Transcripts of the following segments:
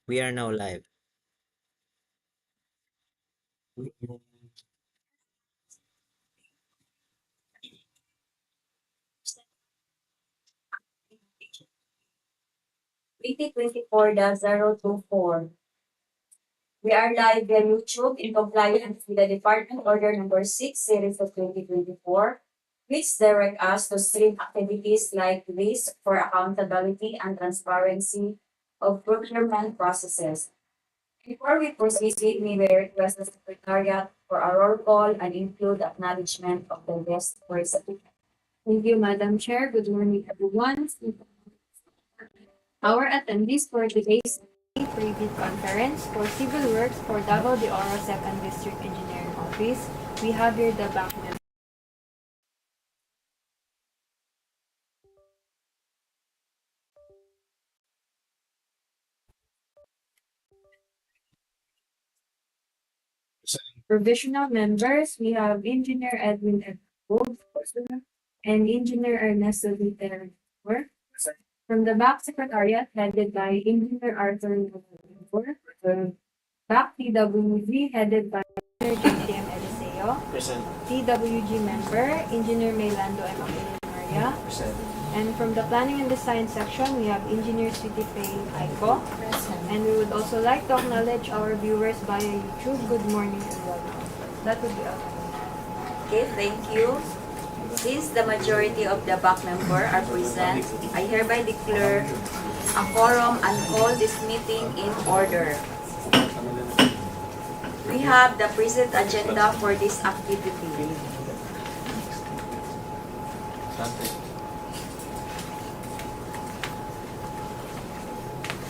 We are now live. BT 24-024. We are live via YouTube in compliance with the Department Order Number 6 Series of 2024, which direct us to stream activities like this for accountability and transparency of procurement processes. Before we proceed, we may request the Secretariat for a roll call and include acknowledgement of the guest person. Thank you, Madam Chair. Good morning, everyone. Our attendees for today's Pre-bid conference for civil works for Davao de Oro 2nd District Engineering Office. We have here the back member. Provisional members, we have Engineer Edwin Edward and Engineer Ernesto Viter. From the back secretariat, headed by Engineer Arthur November. Back TWG, headed by Engineer JTM Eliseo. Present. TWG member, Engineer Maylando M. Maria. Present. And from the planning and design section, we have Engineer Sweetie Faye Aiko. And we would also like to acknowledge our viewers via YouTube. Good morning and welcome. That would be all. Okay, thank you. Since the majority of the back member are present, I hereby declare a quorum and call this meeting in order. We have the present agenda for this activity.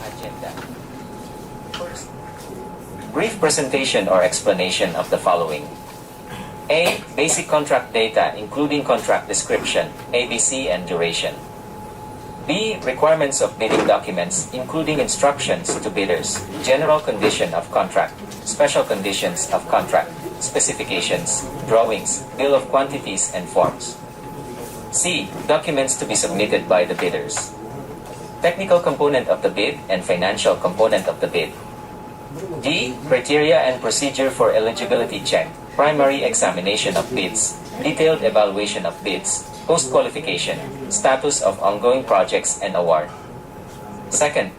Agenda. Brief presentation or explanation of the following. A. Basic contract data including contract description, ABC and duration. B. Requirements of bidding documents including instructions to bidders, general condition of contract, special conditions of contract, specifications, drawings, bill of quantities and forms. C. Documents to be submitted by the bidders. Technical component of the bid and financial component of the bid. D. Criteria and procedure for eligibility check, primary examination of bids, detailed evaluation of bids, post-qualification, status of ongoing projects and award. Second,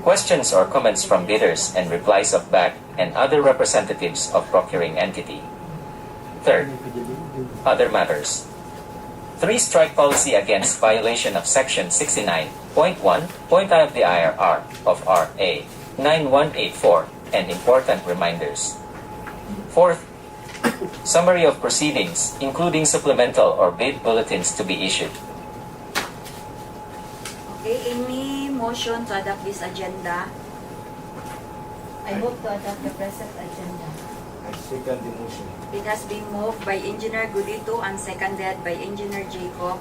questions or comments from bidders and replies of BAC and other representatives of procuring entity. Third, other matters. 3. Strike policy against violation of Section 69.1.I of the IRR of RA 9184 and important reminders. Fourth, summary of proceedings, including supplemental or bid bulletins to be issued. Okay, any motion to adopt this agenda? I move to adopt the present agenda. I second the motion. It has been moved by Engineer Gudito and seconded by Engineer Jacob.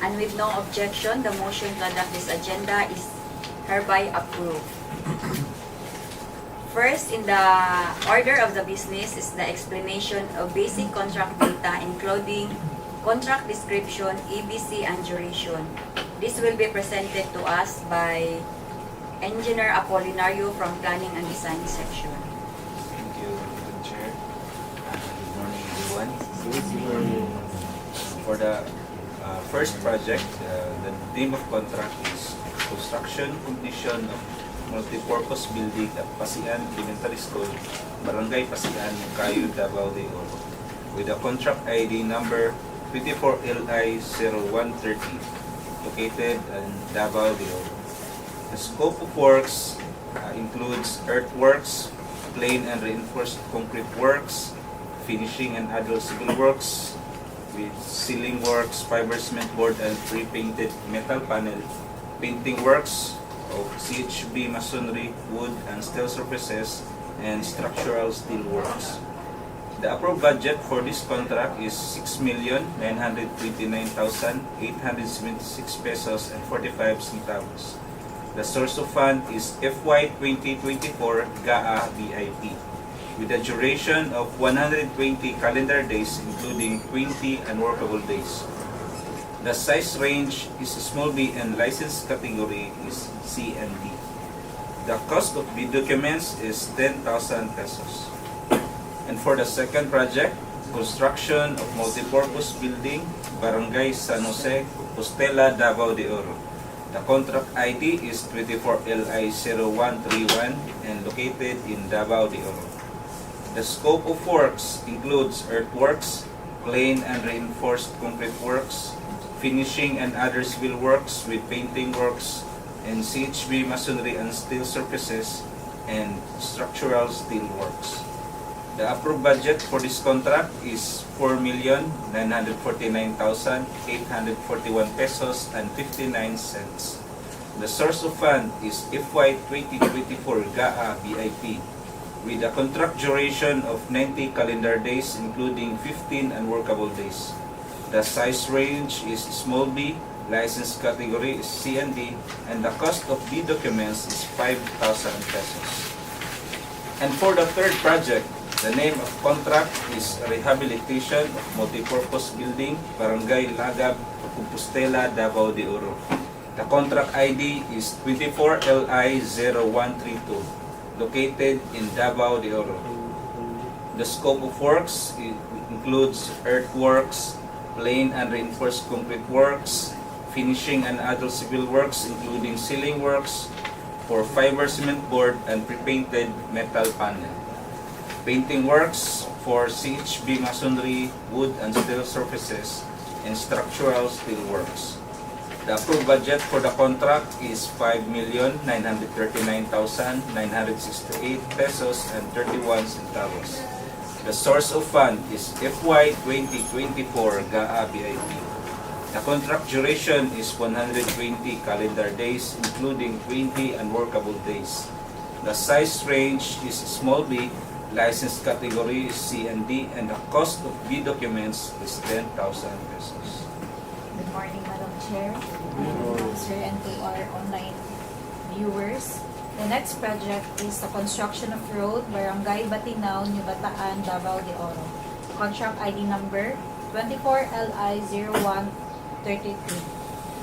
And with no objection, the motion to adopt this agenda is hereby approved. First, in the order of the business is the explanation of basic contract data including contract description, EBC, and duration. This will be presented to us by Engineer Apolinario from Planning and Design section. Thank you, Madam Chair. Good morning, everyone. For the first project, the theme of contract is construction completion of multi-purpose building at Pasian Elementary School, Barangay Pasian, Monkayo, Davao de Oro, with a contract ID number 24LI0130, located in Davao de Oro. The scope of works includes earthworks, plain and reinforced concrete works, finishing and other civil works, with ceiling works, fiber cement board and pre-painted metal panel, painting works of CHB masonry, wood and steel surfaces, and structural steel works. The approved budget for this contract is 6,929,876 pesos and 45 centavos. The source of fund is FY 2024 GAA BIP, with a duration of 120 calendar days including 20 unworkable days. The size range is small b and license category is C and D. The cost of bid documents is 10,000 pesos. And for the second project, construction of multipurpose building, Barangay San Jose, Compostela, Davao de Oro. The contract ID is 24LI0131 and located in Davao de Oro. The scope of works includes earthworks, plain and reinforced concrete works, finishing and other civil works with painting works, and CHB masonry and steel surfaces, and structural steel works. The approved budget for this contract is 4,949,841 pesos and 59 cents. The source of fund is FY 2024 GAA BIP with a contract duration of 90 calendar days including 15 unworkable days. The size range is small b, license category is C and D, and the cost of the documents is 5,000 pesos. And for the third project, the name of contract is Rehabilitation of Multipurpose Building, Barangay Lagab, Compostela, Davao de Oro. The contract ID is 24LI0132, located in Davao de Oro. The scope of works includes earthworks, plain and reinforced concrete works, finishing and other civil works including ceiling works for fiber cement board and pre-painted metal panel. Painting works for CHB masonry, wood and steel surfaces, and structural steel works. The approved budget for the contract is 5,939,968 pesos and 31 centavos. The source of fund is FY 2024 GAA BIP. The contract duration is 120 calendar days including 20 unworkable days. The size range is small b, license category is C and D, and the cost of the documents is 10,000 pesos. Good morning, Madam Chair, Sir, and to our online viewers. The next project is the construction of road, Barangay Batinao, Bataan, Davao de Oro. Contract ID number 24LI0133.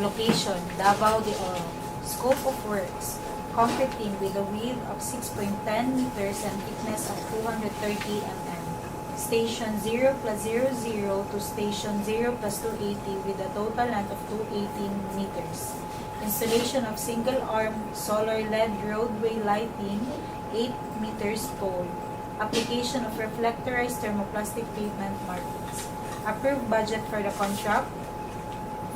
Location, Davao de Oro. Scope of works, concreting with a width of 6.10 meters and thickness of 230 mm. Station 0 plus 00 to station 0 plus 280 with a total length of 218 meters. Installation of single-arm solar LED roadway lighting 8 meters tall. Application of reflectorized thermoplastic pavement markings. Approved budget for the contract,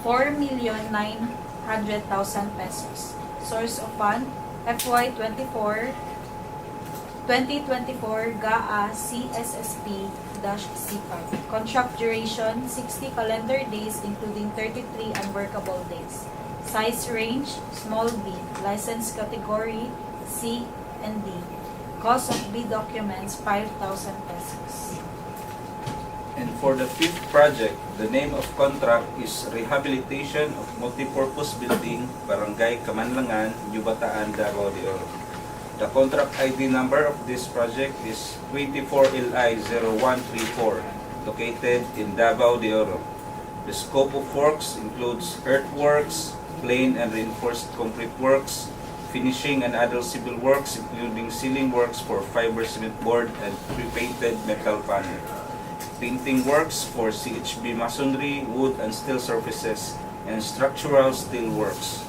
4,900,000 pesos. Source of fund, FY 2024 GAA CSSP-C5. Contract duration, 60 calendar days including 33 unworkable days. Size range, small b. License category, C and D. Cost of B documents, 5,000 pesos. And for the fifth project, the name of contract is Rehabilitation of Multipurpose Building, Barangay Camanlangan, Bataan, Davao de Oro. The contract ID number of this project is 24LI0134, located in Davao de Oro. The scope of works includes earthworks, plain and reinforced concrete works, finishing and other civil works including ceiling works for fiber cement board and pre-painted metal panel. Painting works for CHB masonry, wood and steel surfaces, and structural steel works.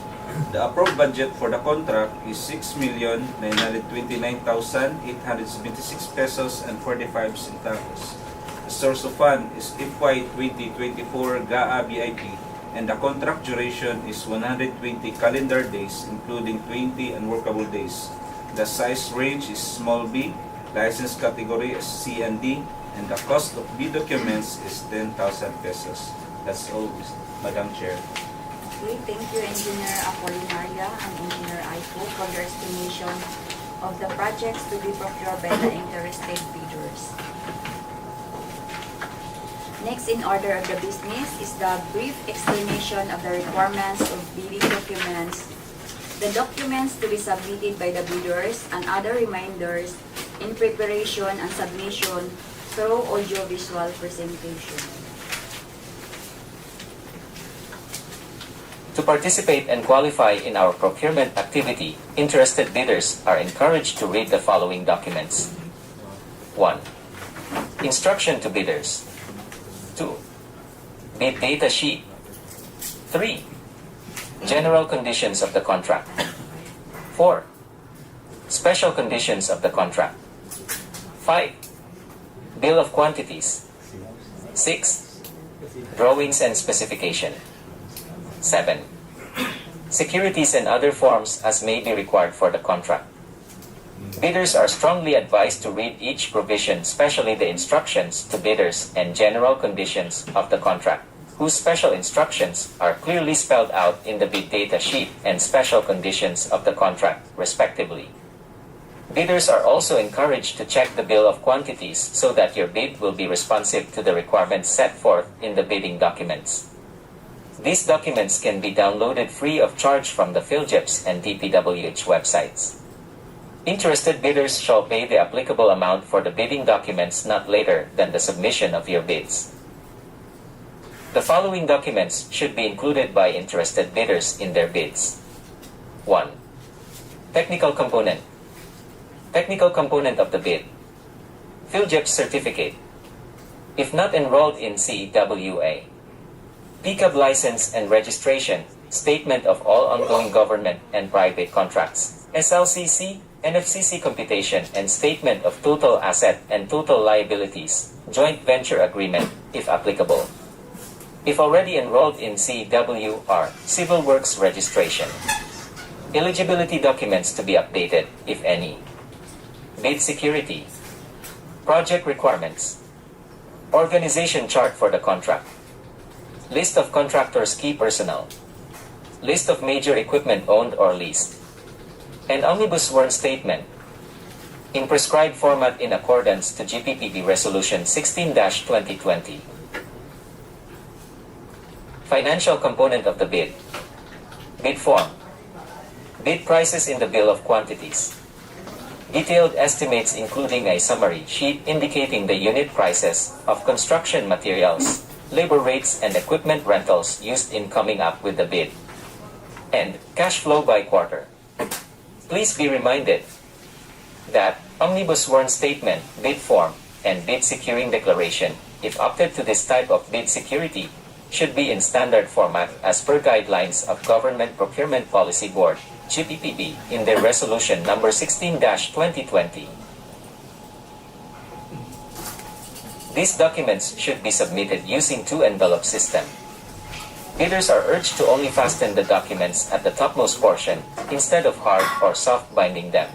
The approved budget for the contract is 6,929,876 pesos and 45 centavos. The source of fund is FY 2024 GAA BIP, and the contract duration is 120 calendar days including 20 unworkable days. The size range is small b, license category is C and D, and the cost of B documents is 10,000 pesos. That's all, Madam Chair. Okay, thank you, Engineer Apolinaria and Engineer Aiko, for your estimation of the projects to be procured by the interested bidders. Next in order of the business is the brief explanation of the requirements of bidding documents, the documents to be submitted by the bidders, and other reminders in preparation and submission through audiovisual presentation. To participate and qualify in our procurement activity, interested bidders are encouraged to read the following documents. 1. Instruction to bidders. 2. Bid data sheet. 3. General conditions of the contract. 4. Special conditions of the contract. 5. Bill of quantities. 6. Drawings and specification. 7. Securities and other forms as may be required for the contract. Bidders are strongly advised to read each provision, especially the instructions to bidders and general conditions of the contract, whose special instructions are clearly spelled out in the bid data sheet and special conditions of the contract, respectively. Bidders are also encouraged to check the bill of quantities so that your bid will be responsive to the requirements set forth in the bidding documents. These documents can be downloaded free of charge from the PhilJEPS and DPWH websites. Interested bidders shall pay the applicable amount for the bidding documents not later than the submission of your bids. The following documents should be included by interested bidders in their bids. 1. Technical component. Technical component of the bid. PhilJEPS certificate. If not enrolled in CEWA. PCAB license and registration, statement of all ongoing government and private contracts, SLCC, NFCC computation and statement of total asset and total liabilities, joint venture agreement, if applicable. If already enrolled in CWR, Civil Works registration. Eligibility documents to be updated, if any. Bid security. Project requirements. Organization chart for the contract. List of contractors' key personnel. List of major equipment owned or leased. An omnibus sworn statement. In prescribed format in accordance to GPPB Resolution 16-2020. Financial component of the bid. Bid form. Bid prices in the bill of quantities. Detailed estimates including a summary sheet indicating the unit prices of construction materials, labor rates and equipment rentals used in coming up with the bid. And cash flow by quarter. Please be reminded that omnibus sworn statement, bid form, and bid securing declaration, if opted to this type of bid security, should be in standard format as per guidelines of Government Procurement Policy Board, GPPB, in their resolution number 16-2020. These documents should be submitted using 2-envelope system. Bidders are urged to only fasten the documents at the topmost portion, instead of hard or soft binding them.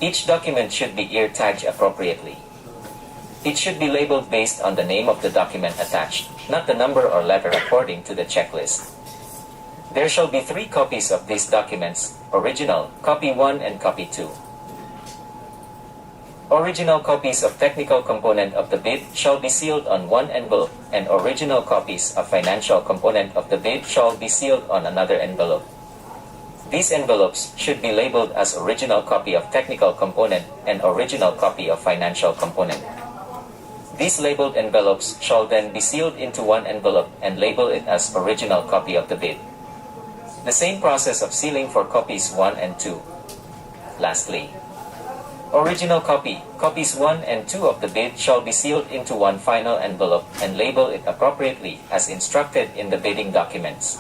Each document should be ear tagged appropriately. It should be labeled based on the name of the document attached, not the number or letter according to the checklist. There shall be 3 copies of these documents, original, copy 1 and copy 2. Original copies of technical component of the bid shall be sealed on one envelope, and original copies of financial component of the bid shall be sealed on another envelope. These envelopes should be labeled as original copy of technical component and original copy of financial component. These labeled envelopes shall then be sealed into one envelope and label it as original copy of the bid. The same process of sealing for copies 1 and 2. Lastly, original copy, copies 1 and 2 of the bid shall be sealed into one final envelope and label it appropriately as instructed in the bidding documents.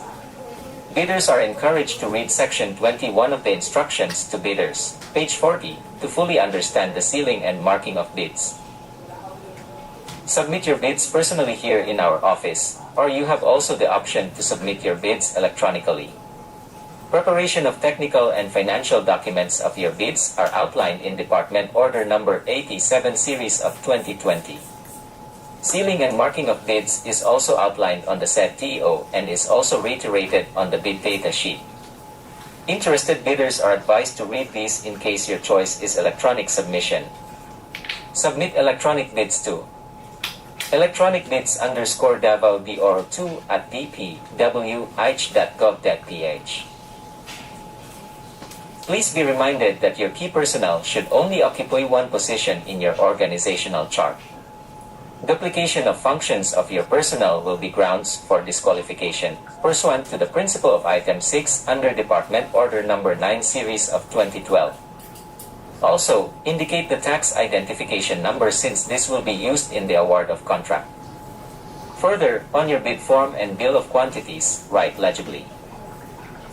Bidders are encouraged to read Section 21 of the Instructions to Bidders, page 40, to fully understand the sealing and marking of bids. Submit your bids personally here in our office, or you have also the option to submit your bids electronically. Preparation of technical and financial documents of your bids are outlined in Department Order Number 87 Series of 2020. Sealing and marking of bids is also outlined on the said DEO and is also reiterated on the bid data sheet. Interested bidders are advised to read these in case your choice is electronic submission. Submit electronic bids to electronic bids _ Davao de Oro 2 at dpwh.gov.ph. Please be reminded that your key personnel should only occupy one position in your organizational chart. Duplication of functions of your personnel will be grounds for disqualification, pursuant to the principle of Item 6 under Department Order Number 9 Series of 2012. Also, indicate the tax identification number since this will be used in the award of contract. Further, on your bid form and bill of quantities, write legibly.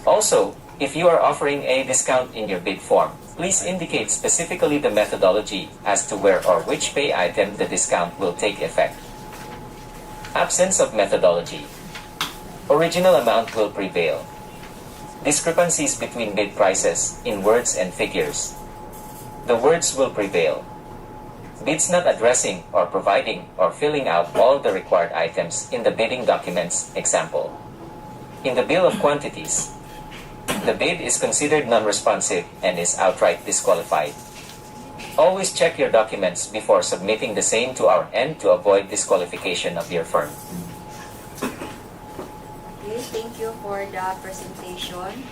Also, if you are offering a discount in your bid form, please indicate specifically the methodology as to where or which pay item the discount will take effect. Absence of methodology. Original amount will prevail. Discrepancies between bid prices in words and figures. The words will prevail. Bids not addressing or providing or filling out all the required items in the bidding documents, example. In the bill of quantities, the bid is considered non-responsive and is outright disqualified. Always check your documents before submitting the same to our end to avoid disqualification of your firm. Okay, thank you for the presentation.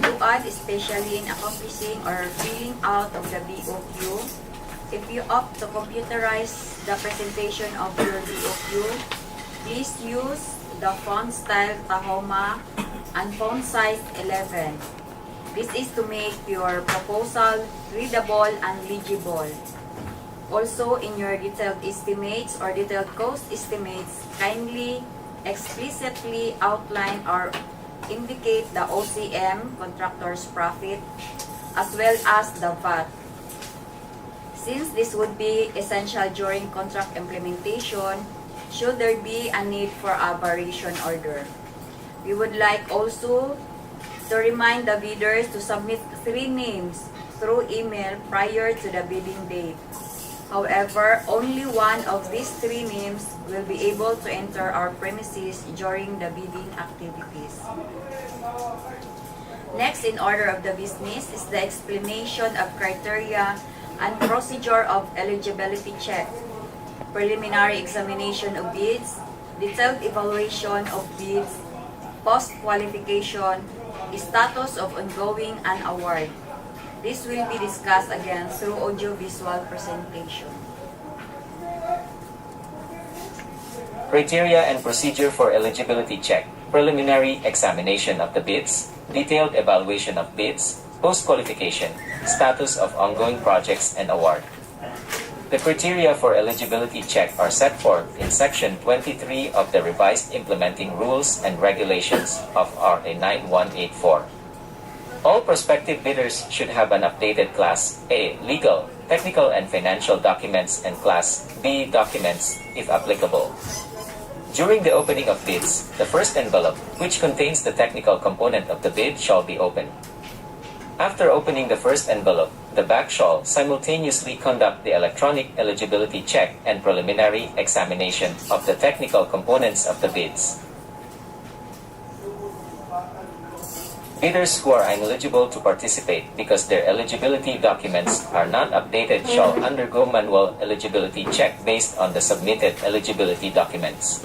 To add, especially in accomplishing or filling out of the BOQ, if you opt to computerize the presentation of your BOQ, please use the font style Tahoma and font size 11. This is to make your proposal readable and legible. Also, in your detailed estimates or detailed cost estimates, kindly explicitly outline or indicate the OCM, contractor's profit, as well as the VAT. Since this would be essential during contract implementation, should there be a need for a variation order. We would like also to remind the bidders to submit 3 names through email prior to the bidding date. However, only one of these 3 names will be able to enter our premises during the bidding activities. Next in order of the business is the explanation of criteria and procedure of eligibility check, preliminary examination of bids, detailed evaluation of bids, post-qualification, status of ongoing and award. This will be discussed again through audio-visual presentation. Criteria and procedure for eligibility check, preliminary examination of the bids, detailed evaluation of bids, post-qualification, status of ongoing projects and award. The criteria for eligibility check are set forth in Section 23 of the Revised Implementing Rules and Regulations of RA 9184. All prospective bidders should have an updated Class A legal, technical and financial documents and Class B documents, if applicable. During the opening of bids, the first envelope, which contains the technical component of the bid, shall be opened. After opening the first envelope, the back shall simultaneously conduct the electronic eligibility check and preliminary examination of the technical components of the bids. Bidders who are ineligible to participate because their eligibility documents are not updated shall undergo manual eligibility check based on the submitted eligibility documents.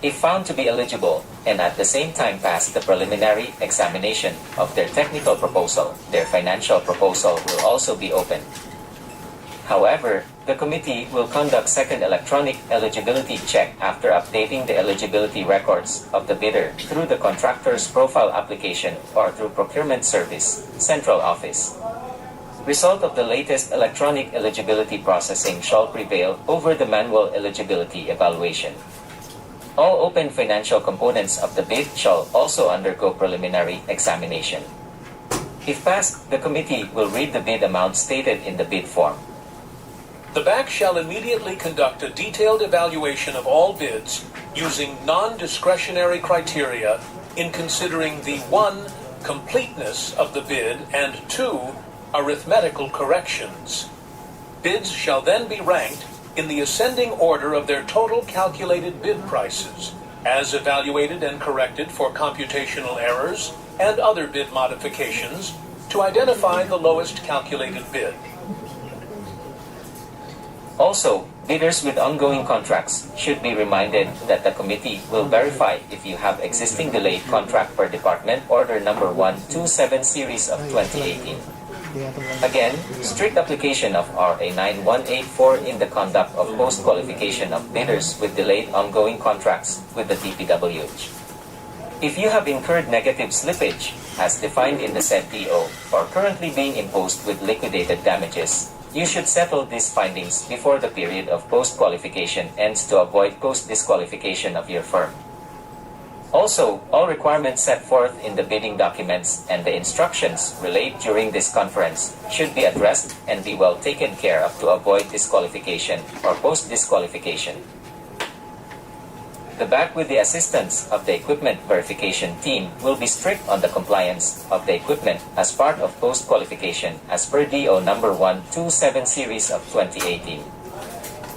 If found to be eligible, and at the same time pass the preliminary examination of their technical proposal, their financial proposal will also be opened. However, the committee will conduct second electronic eligibility check after updating the eligibility records of the bidder through the contractor's profile application or through Procurement Service, Central Office. Result of the latest electronic eligibility processing shall prevail over the manual eligibility evaluation. All open financial components of the bid shall also undergo preliminary examination. If passed, the committee will read the bid amount stated in the bid form. The BAC shall immediately conduct a detailed evaluation of all bids using non-discretionary criteria in considering the 1. Completeness of the bid and 2. Arithmetical corrections. Bids shall then be ranked in the ascending order of their total calculated bid prices, as evaluated and corrected for computational errors and other bid modifications to identify the lowest calculated bid. Also, bidders with ongoing contracts should be reminded that the committee will verify if you have existing delayed contract per Department Order Number 127 Series of 2018. Again, strict application of RA 9184 in the conduct of post-qualification of bidders with delayed ongoing contracts with the DPWH. If you have incurred negative slippage, as defined in the said DEO, or currently being imposed with liquidated damages, you should settle these findings before the period of post-qualification ends to avoid post-disqualification of your firm. Also, all requirements set forth in the bidding documents and the instructions relayed during this conference should be addressed and be well taken care of to avoid disqualification or post-disqualification. The BAC, with the assistance of the equipment verification team, will be strict on the compliance of the equipment as part of post-qualification as per DO number 127 series of 2018.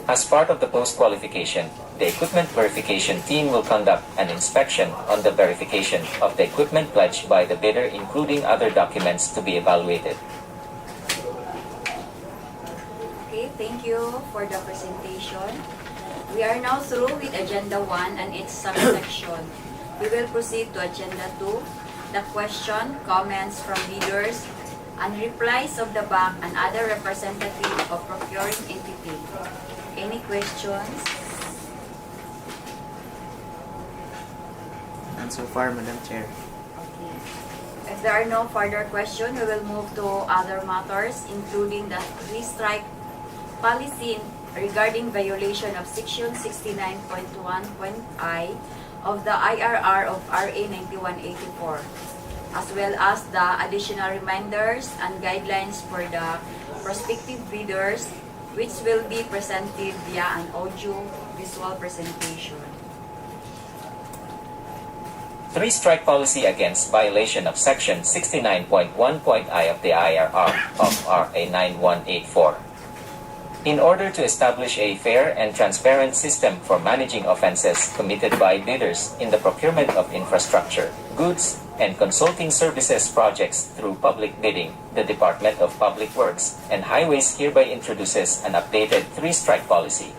As part of the post-qualification, the equipment verification team will conduct an inspection on the verification of the equipment pledged by the bidder, including other documents to be evaluated. Okay, thank you for the presentation. We are now through with Agenda 1 and its subsection. We will proceed to Agenda 2, the question, comments from bidders, and replies of the bank and other representative of procuring entity. Any questions? And so far, Madam Chair. Okay. If there are no further questions, we will move to other matters, including the three-strike policy regarding violation of Section 69.1.I of the IRR of RA 9184, as well as the additional reminders and guidelines for the prospective bidders, which will be presented via an audio-visual presentation. Three-strike policy against violation of Section 69.1.I of the IRR of RA 9184. In order to establish a fair and transparent system for managing offenses committed by bidders in the procurement of infrastructure, goods, and consulting services projects through public bidding, the Department of Public Works and Highways hereby introduces an updated three-strike policy.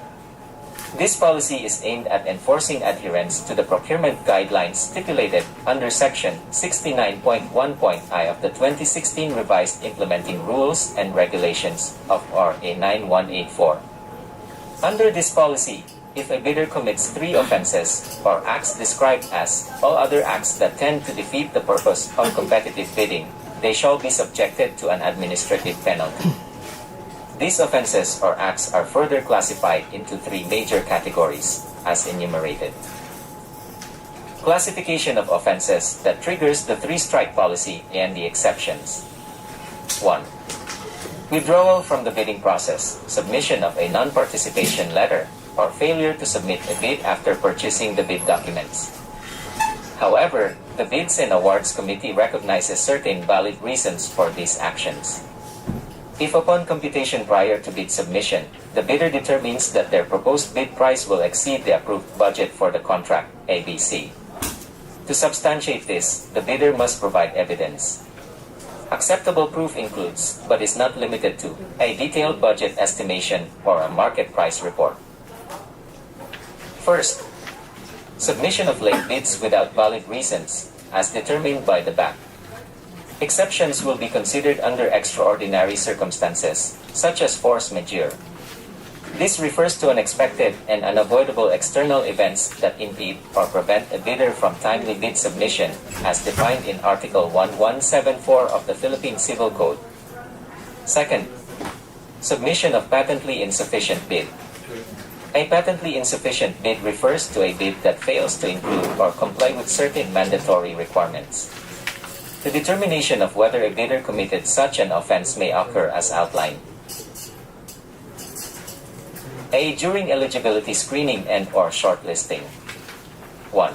This policy is aimed at enforcing adherence to the procurement guidelines stipulated under Section 69.1.I of the 2016 Revised Implementing Rules and Regulations of RA 9184. Under this policy, if a bidder commits three offenses or acts described as all other acts that tend to defeat the purpose of competitive bidding, they shall be subjected to an administrative penalty. These offenses or acts are further classified into three major categories, as enumerated. Classification of offenses that triggers the three-strike policy and the exceptions. 1. Withdrawal from the bidding process, submission of a non-participation letter, or failure to submit a bid after purchasing the bid documents. However, the Bids and Awards Committee recognizes certain valid reasons for these actions. If upon computation prior to bid submission, the bidder determines that their proposed bid price will exceed the approved budget for the contract, ABC. To substantiate this, the bidder must provide evidence. Acceptable proof includes, but is not limited to, a detailed budget estimation or a market price report. First, submission of late bids without valid reasons, as determined by the BAC. Exceptions will be considered under extraordinary circumstances, such as force majeure. This refers to unexpected and unavoidable external events that impede or prevent a bidder from timely bid submission, as defined in Article 1174 of the Philippine Civil Code. Second, submission of patently insufficient bid. A patently insufficient bid refers to a bid that fails to include or comply with certain mandatory requirements. The determination of whether a bidder committed such an offense may occur as outlined. A. During eligibility screening and/or shortlisting. 1.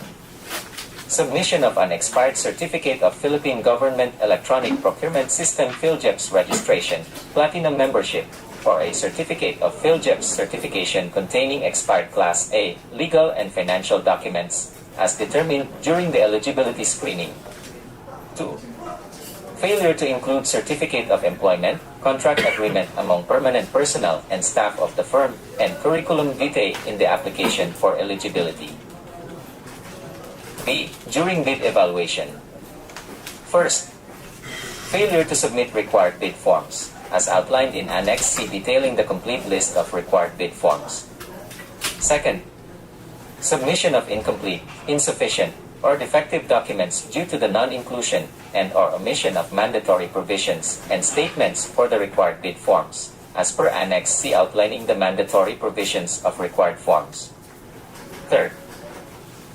Submission of an expired Certificate of Philippine Government Electronic Procurement System PhilJEPS registration, Platinum membership, or a Certificate of PhilJEPS certification containing expired Class A legal and financial documents, as determined during the eligibility screening. 2. Failure to include Certificate of Employment, contract agreement among permanent personnel and staff of the firm, and curriculum vitae in the application for eligibility. B. During bid evaluation. First, Failure to submit required bid forms, as outlined in Annex C detailing the complete list of required bid forms. Second, submission of incomplete, insufficient, or defective documents due to the non-inclusion and/or omission of mandatory provisions and statements for the required bid forms, as per Annex C outlining the mandatory provisions of required forms. Third,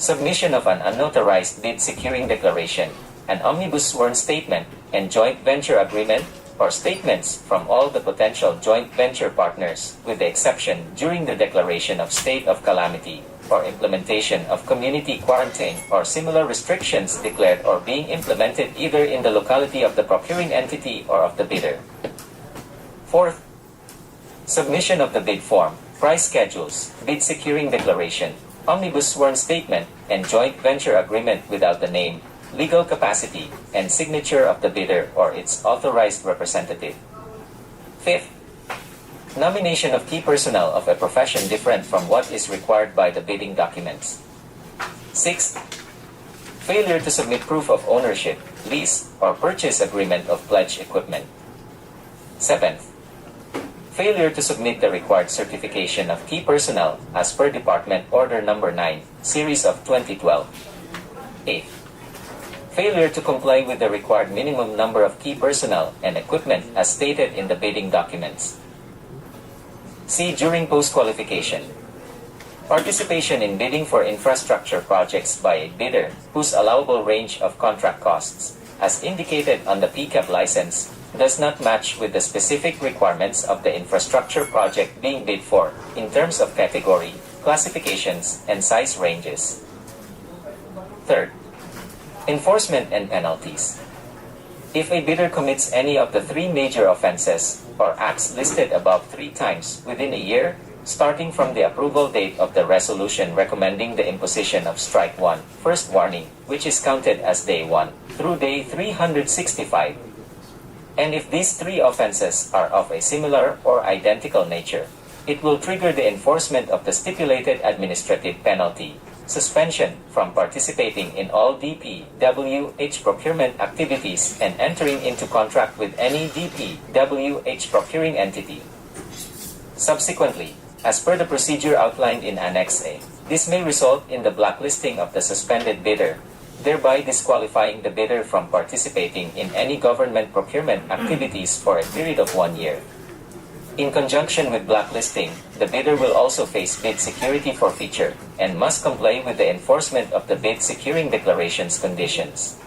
submission of an unnotarized bid securing declaration, an omnibus sworn statement, and joint venture agreement, or statements from all the potential joint venture partners, with the exception during the declaration of state of calamity, or implementation of community quarantine or similar restrictions declared or being implemented either in the locality of the procuring entity or of the bidder. Fourth, submission of the bid form, price schedules, bid securing declaration, omnibus sworn statement, and joint venture agreement without the name, legal capacity, and signature of the bidder or its authorized representative. Fifth, nomination of key personnel of a profession different from what is required by the bidding documents. Sixth, failure to submit proof of ownership, lease, or purchase agreement of pledged equipment. Seventh, failure to submit the required certification of key personnel as per Department Order No. 9, Series of 2012. Eighth, failure to comply with the required minimum number of key personnel and equipment as stated in the bidding documents. C. During post-qualification, participation in bidding for infrastructure projects by a bidder whose allowable range of contract costs, as indicated on the PCAP license, does not match with the specific requirements of the infrastructure project being bid for, in terms of category, classifications, and size ranges. Third, enforcement and penalties. If a bidder commits any of the three major offenses or acts listed above 3 times within a year, starting from the approval date of the resolution recommending the imposition of Strike 1, first warning, which is counted as day 1, through day 365, and if these 3 offenses are of a similar or identical nature, it will trigger the enforcement of the stipulated administrative penalty, suspension from participating in all DPWH procurement activities and entering into contract with any DPWH procuring entity. Subsequently, as per the procedure outlined in Annex A, this may result in the blacklisting of the suspended bidder, thereby disqualifying the bidder from participating in any government procurement activities for a period of 1 year. In conjunction with blacklisting, the bidder will also face bid security forfeiture and must comply with the enforcement of the bid securing declarations conditions.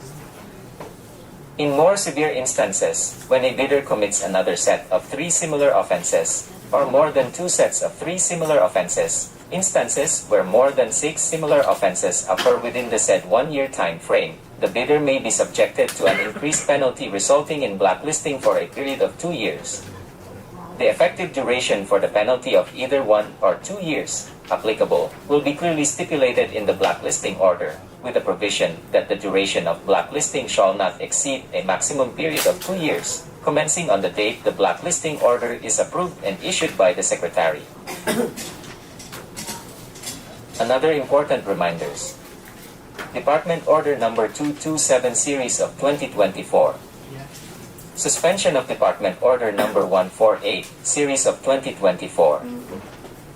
In more severe instances, when a bidder commits another set of 3 similar offenses, or more than 2 sets of 3 similar offenses, instances where more than 6 similar offenses occur within the said 1-year time frame, the bidder may be subjected to an increased penalty resulting in blacklisting for a period of 2 years. The effective duration for the penalty of either 1 or 2 years applicable will be clearly stipulated in the blacklisting order, with the provision that the duration of blacklisting shall not exceed a maximum period of 2 years, commencing on the date the blacklisting order is approved and issued by the Secretary. Another important reminders. Department Order No. 227 Series of 2024. Suspension of Department Order No. 148, Series of 2024.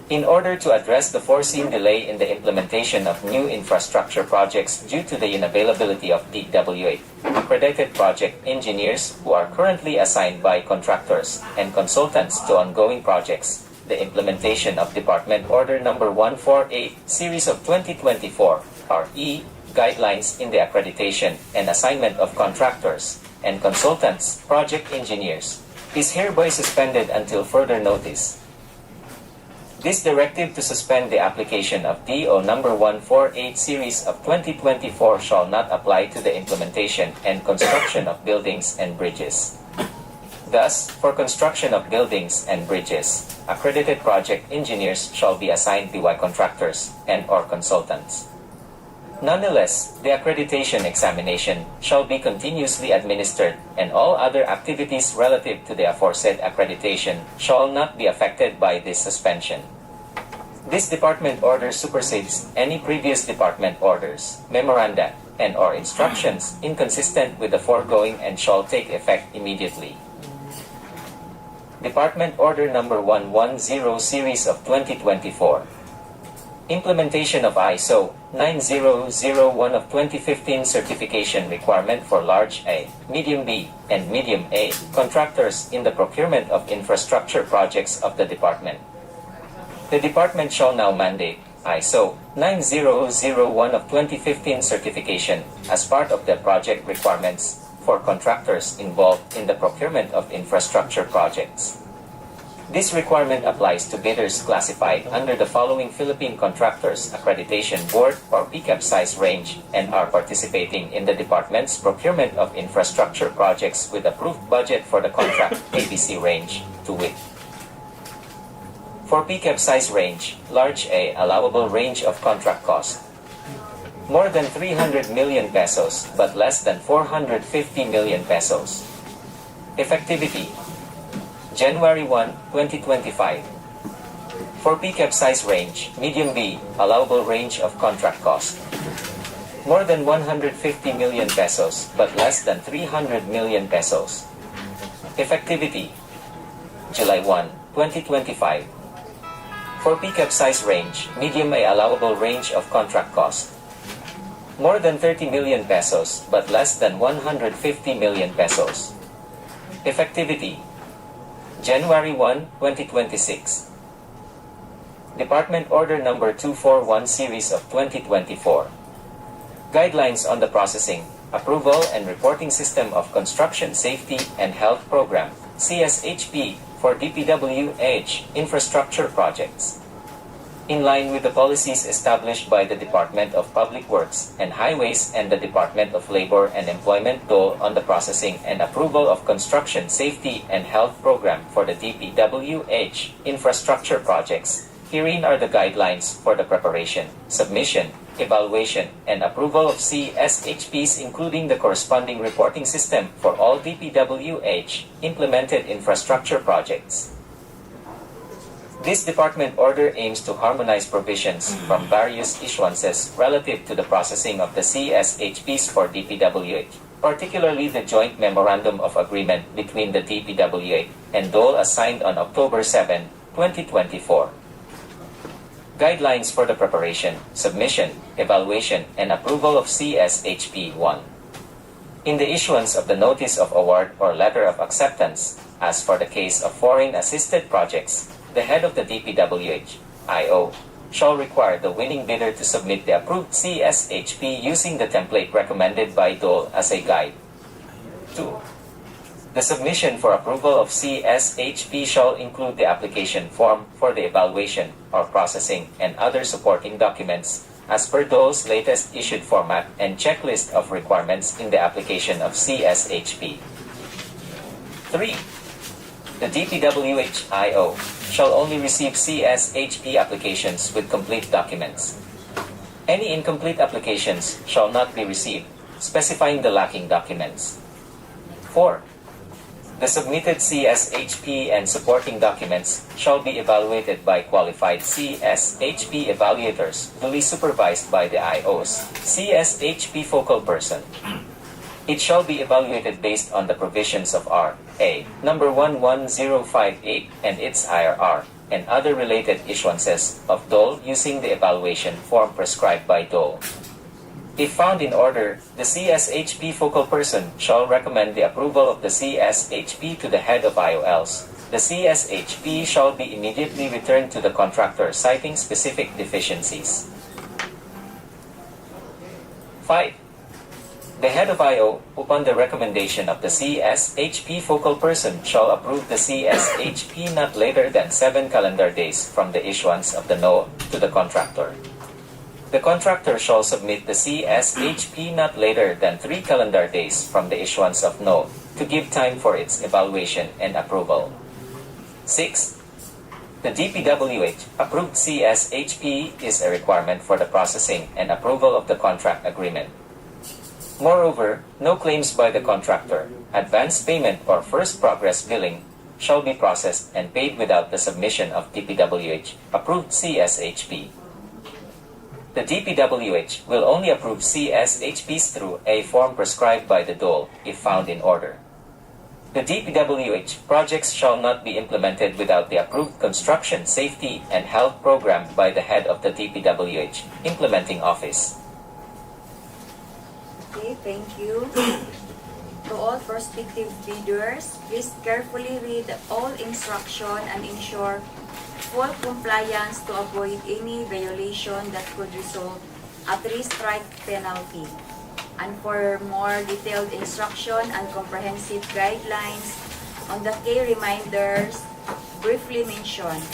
In order to address the foreseen delay in the implementation of new infrastructure projects due to the unavailability of DPWH accredited project engineers who are currently assigned by contractors and consultants to ongoing projects, the implementation of Department Order No. 148, Series of 2024, RE, guidelines in the accreditation and assignment of contractors and consultants, project engineers, is hereby suspended until further notice. This directive to suspend the application of DEO No. 148 Series of 2024 shall not apply to the implementation and construction of buildings and bridges. Thus, for construction of buildings and bridges, accredited project engineers shall be assigned by contractors and/or consultants. Nonetheless, the accreditation examination shall be continuously administered, and all other activities relative to the aforesaid accreditation shall not be affected by this suspension. This department order supersedes any previous department orders, memoranda, and/or instructions inconsistent with the foregoing and shall take effect immediately. Department Order Number 110 Series of 2024. Implementation of ISO 9001 of 2015 certification requirement for large A, medium B, and medium A contractors in the procurement of infrastructure projects of the department. The department shall now mandate ISO 9001 of 2015 certification as part of the project requirements for contractors involved in the procurement of infrastructure projects. This requirement applies to bidders classified under the following Philippine Contractors Accreditation Board or PCAP size range and are participating in the department's procurement of infrastructure projects with approved budget for the contract ABC range, to wit. For PCAP size range, large A allowable range of contract cost. More than 300 million pesos but less than 450 million pesos. Effectivity January 1, 2025. For PCAP size range, medium B, allowable range of contract cost. More than 150 million pesos, but less than 300 million pesos. Effectivity July 1, 2025. For PCAP size range, medium A, allowable range of contract cost. More than 30 million pesos, but less than 150 million pesos. Effectivity January 1, 2026. Department Order Number 241 Series of 2024. Guidelines on the Processing, Approval and Reporting System of Construction Safety and Health Program, CSHP, for DPWH infrastructure projects. In line with the policies established by the Department of Public Works and Highways and the Department of Labor and Employment DOL on the processing and approval of construction safety and health program for the DPWH infrastructure projects, herein are the guidelines for the preparation, submission, evaluation, and approval of CSHPs including the corresponding reporting system for all DPWH implemented infrastructure projects. This department order aims to harmonize provisions from various issuances relative to the processing of the CSHPs for DPWH, particularly the joint memorandum of agreement between the DPWH and DOL as signed on October 7, 2024. Guidelines for the preparation, submission, evaluation, and approval of CSHP 1. In the issuance of the Notice of Award or Letter of Acceptance, as for the case of foreign assisted projects, the head of the DPWH, IO, shall require the winning bidder to submit the approved CSHP using the template recommended by DOL as a guide. 2. The submission for approval of CSHP shall include the application form for the evaluation or processing and other supporting documents as per DOL's latest issued format and checklist of requirements in the application of CSHP. 3. The DPWH-IO shall only receive CSHP applications with complete documents. Any incomplete applications shall not be received, specifying the lacking documents. 4. The submitted CSHP and supporting documents shall be evaluated by qualified CSHP evaluators duly supervised by the IO's CSHP focal person. It shall be evaluated based on the provisions of R.A. number 11058 and its IRR, and other related issuances of DOL using the evaluation form prescribed by DOL. If found in order, the CSHP focal person shall recommend the approval of the CSHP to the head of IOLs. The CSHP shall be immediately returned to the contractor citing specific deficiencies. 5. The head of IO, upon the recommendation of the CSHP focal person, shall approve the CSHP not later than 7 calendar days from the issuance of the NO to the contractor. The contractor shall submit the CSHP not later than 3 calendar days from the issuance of NO to give time for its evaluation and approval. 6. The DPWH approved CSHP is a requirement for the processing and approval of the contract agreement. Moreover, no claims by the contractor, advance payment or first progress billing shall be processed and paid without the submission of DPWH approved CSHP. The DPWH will only approve CSHPs through a form prescribed by the DOL if found in order. The DPWH projects shall not be implemented without the approved construction, safety, and health program by the head of the DPWH implementing office. Okay, thank you. To all prospective bidders, please carefully read all instruction and ensure full compliance to avoid any violation that could result a 3-strike penalty. And for more detailed instruction and comprehensive guidelines on the key reminders briefly mentioned,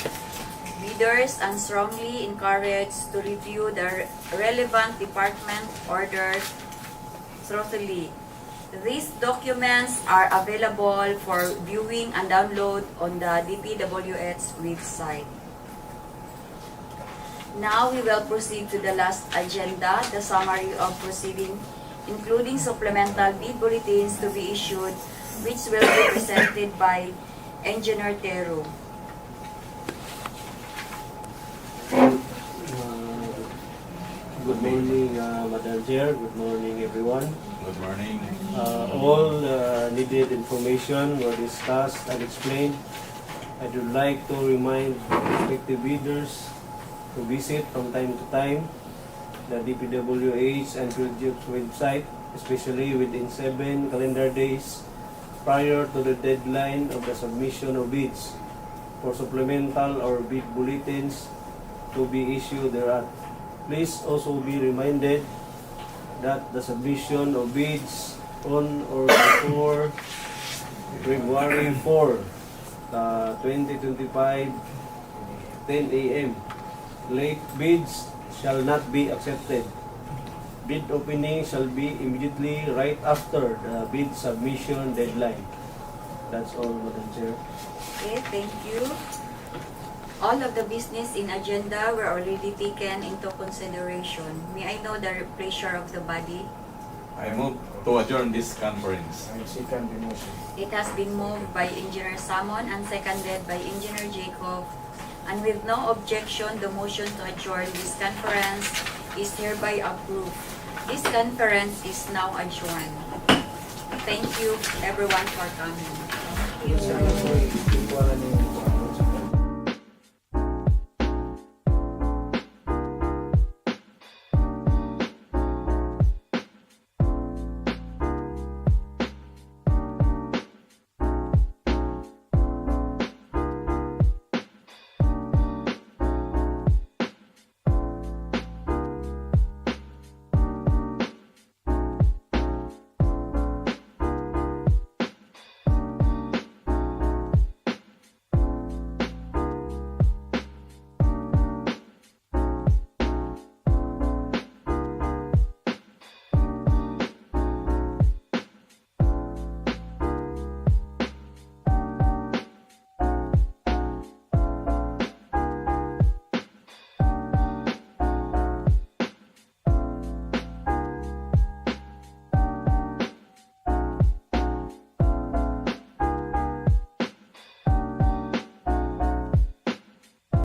bidders are strongly encouraged to review the relevant department orders thoroughly. These documents are available for viewing and download on the DPWH website. Now we will proceed to the last agenda, the summary of proceeding, including supplemental bid bulletins to be issued, which will be presented by Engineer Tero. Good morning, Madam Chair. Good morning, everyone. Good morning. All needed information were discussed and explained. I would like to remind prospective bidders to visit from time to time the DPWH and project website, especially within 7 calendar days prior to the deadline of the submission of bids for supplemental or bid bulletins to be issued thereat. Please also be reminded that the submission of bids on or before February 4, 2025, 10 a.m. Late bids shall not be accepted. Bid opening shall be immediately right after the bid submission deadline. That's all, Madam Chair. Okay, thank you. All of the business in agenda were already taken into consideration. May I know the pleasure of the body? I move to adjourn this conference. I second the motion. It has been moved by Engineer Samon and seconded by Engineer Jacob. And with no objection, the motion to adjourn this conference is hereby approved. This conference is now adjourned. Thank you everyone for coming. Sana po, ikuha na niyo.